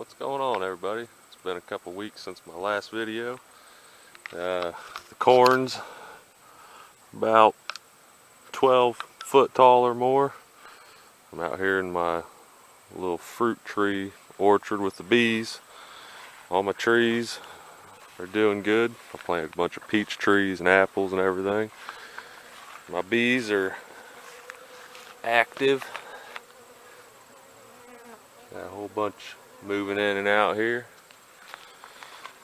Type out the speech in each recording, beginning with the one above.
What's going on, everybody? It's been a couple weeks since my last video. The corn's about 12 foot tall or more. I'm out here in my little fruit tree orchard with the bees. All my trees are doing good. I planted a bunch of peach trees and apples and everything. My bees are active. Got a whole bunch moving in and out here.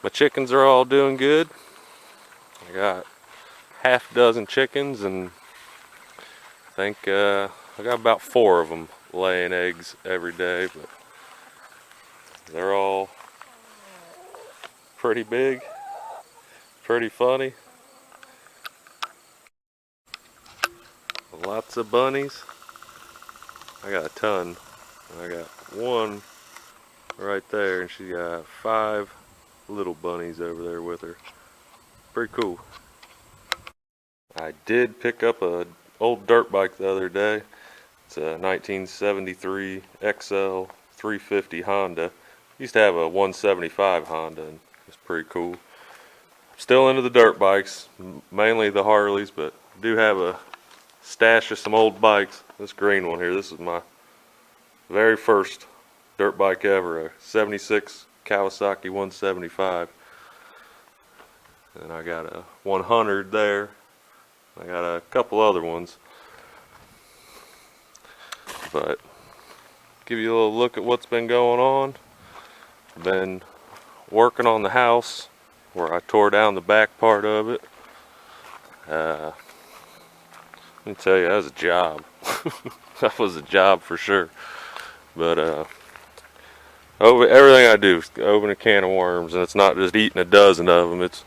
My chickens are all doing good. I got half a dozen chickens, and I think I got about 4 of them laying eggs every day, but they're all pretty big, pretty funny. Lots of bunnies. I got a ton. I got one right there, and she got 5 little bunnies over there with her. Pretty cool. I did pick up a old dirt bike the other day. It's a 1973 XL 350 Honda. Used to have a 175 Honda, and it's pretty cool. Still into the dirt bikes, mainly the Harleys, but I do have a stash of some old bikes. This green one here, this is my very first dirt bike ever, a 76 Kawasaki 175. And I got a 100 there. I got a couple other ones. But give you a little look at what's been going on. I've been working on the house where I tore down the back part of it. Let me tell you, that was a job. That was a job for sure. But everything I do is open a can of worms, and it's not just eating a dozen of them. It's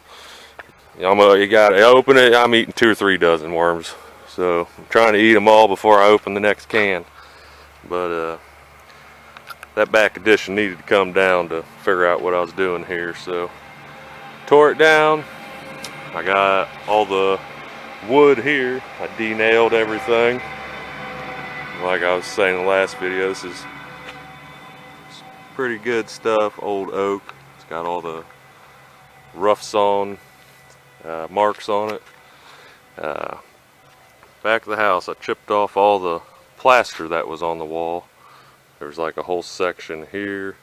you gotta open it. I'm eating 2 or 3 dozen worms, so I'm trying to eat them all before I open the next can. But that back addition needed to come down to figure out what I was doing here, so tore it down. I got all the wood here. I de-nailed everything. Like I was saying in the last video, this is pretty good stuff. Old oak. It's got all the rough sawn marks on it. Back of the house, I chipped off all the plaster that was on the wall. There's like a whole section here,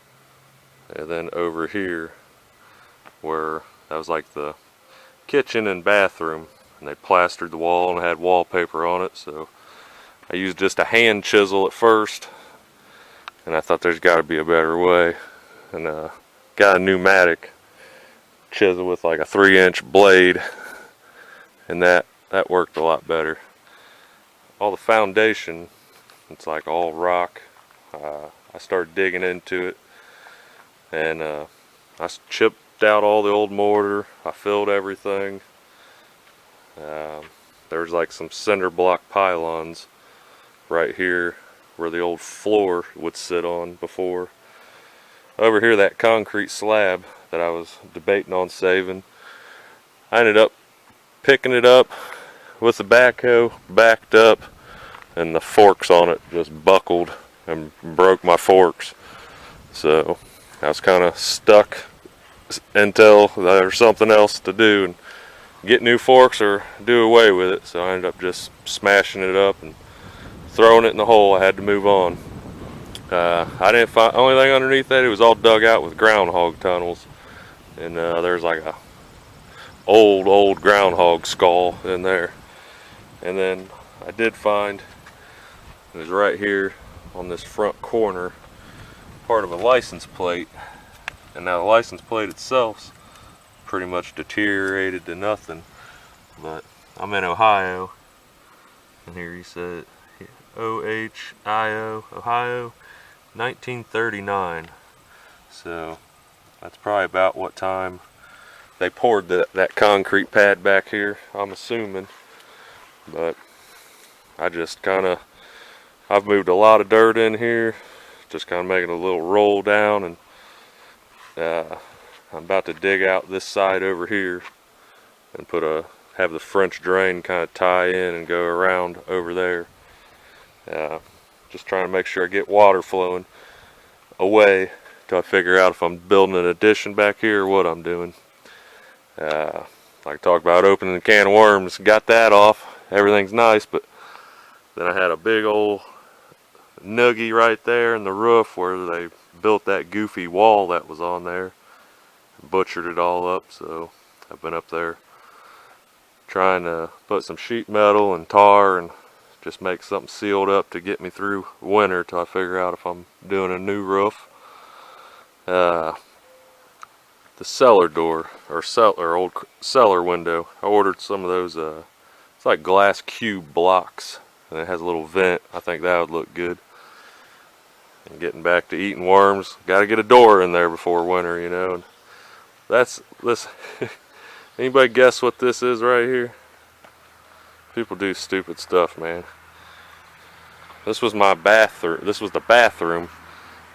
and then over here where that was like the kitchen and bathroom, and they plastered the wall and had wallpaper on it. So I used just a hand chisel at first, and I thought there's got to be a better way, and got a pneumatic chisel with like a 3-inch blade, and that worked a lot better. All the foundation, it's like all rock. I started digging into it, and I chipped out all the old mortar. I filled everything. There's like some cinder block pylons right here where the old floor would sit on before. Over here, that concrete slab that I was debating on saving, I ended up picking it up with the backhoe, backed up, and the forks on it just buckled and broke my forks. So I was kind of stuck until there was something else to do, and get new forks or do away with it. So I ended up just smashing it up and throwing it in the hole. I had to move on. I didn't find only thing underneath that. It was all dug out with groundhog tunnels, and there's like a old groundhog skull in there. And then I did find, it was right here on this front corner, part of a license plate. And now the license plate itself's pretty much deteriorated to nothing. But I'm in Ohio, and here you said OHIO, Ohio, 1939. So that's probably about what time they poured that concrete pad back here, I'm assuming. But I just I've moved a lot of dirt in here, just kind of making a little roll down, and I'm about to dig out this side over here and have the French drain kind of tie in and go around over there. Just trying to make sure I get water flowing away till I figure out if I'm building an addition back here or what I'm doing. Like talk about opening a can of worms, got that off. Everything's nice, but then I had a big old noogie right there in the roof where they built that goofy wall that was on there. Butchered it all up, so I've been up there trying to put some sheet metal and tar and just make something sealed up to get me through winter till I figure out if I'm doing a new roof. The cellar door or old cellar window, I ordered some of those it's like glass cube blocks and it has a little vent. I think that would look good. And getting back to eating worms, got to get a door in there before winter, you know. And that's this. Anybody guess what this is right here? People do stupid stuff, man. This was my bathroom. This was the bathroom,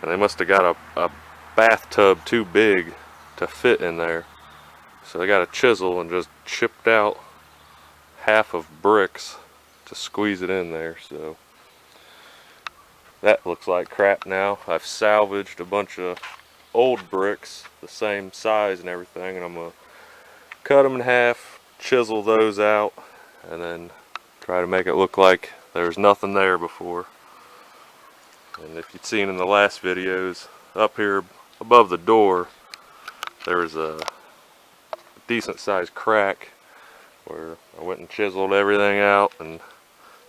and they must have got a bathtub too big to fit in there. So they got a chisel and just chipped out half of bricks to squeeze it in there. So that looks like crap now. I've salvaged a bunch of old bricks, the same size and everything, and I'm gonna cut them in half, chisel those out, and then try to make it look like there's nothing there before. And if you'd seen in the last videos, up here above the door there was a decent sized crack where I went and chiseled everything out and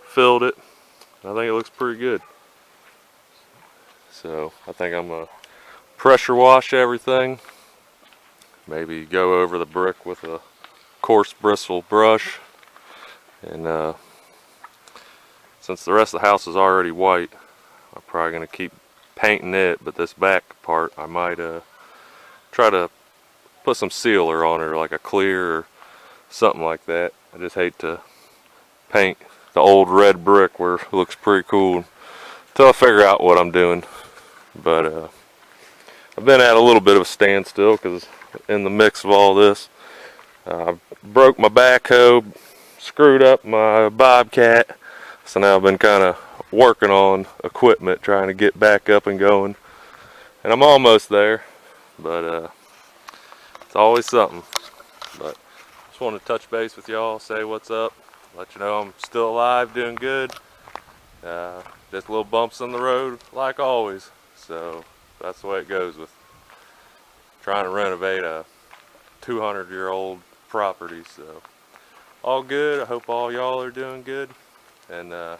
filled it. I think it looks pretty good. So I think I'm gonna pressure wash everything, maybe go over the brick with a coarse bristle brush, and since the rest of the house is already white, I'm probably going to keep painting it, but this back part I might try to put some sealer on it, like a clear or something like that. I just hate to paint the old red brick where it looks pretty cool until I figure out what I'm doing. But I've been at a little bit of a standstill because in the mix of all this, I broke my backhoe, screwed up my bobcat, so now I've been kind of working on equipment, trying to get back up and going, and I'm almost there, but it's always something. But just want to touch base with y'all, say what's up, let you know I'm still alive, doing good. Just little bumps in the road like always, so that's the way it goes with trying to renovate a 200-year-old property. So all good. I hope all y'all are doing good, and I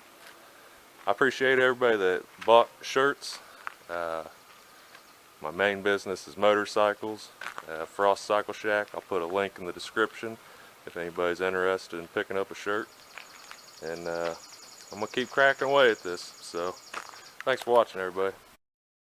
appreciate everybody that bought shirts. My main business is motorcycles, Frost Cycle Shack. I'll put a link in the description if anybody's interested in picking up a shirt, and I'm gonna keep cracking away at this. So thanks for watching, everybody.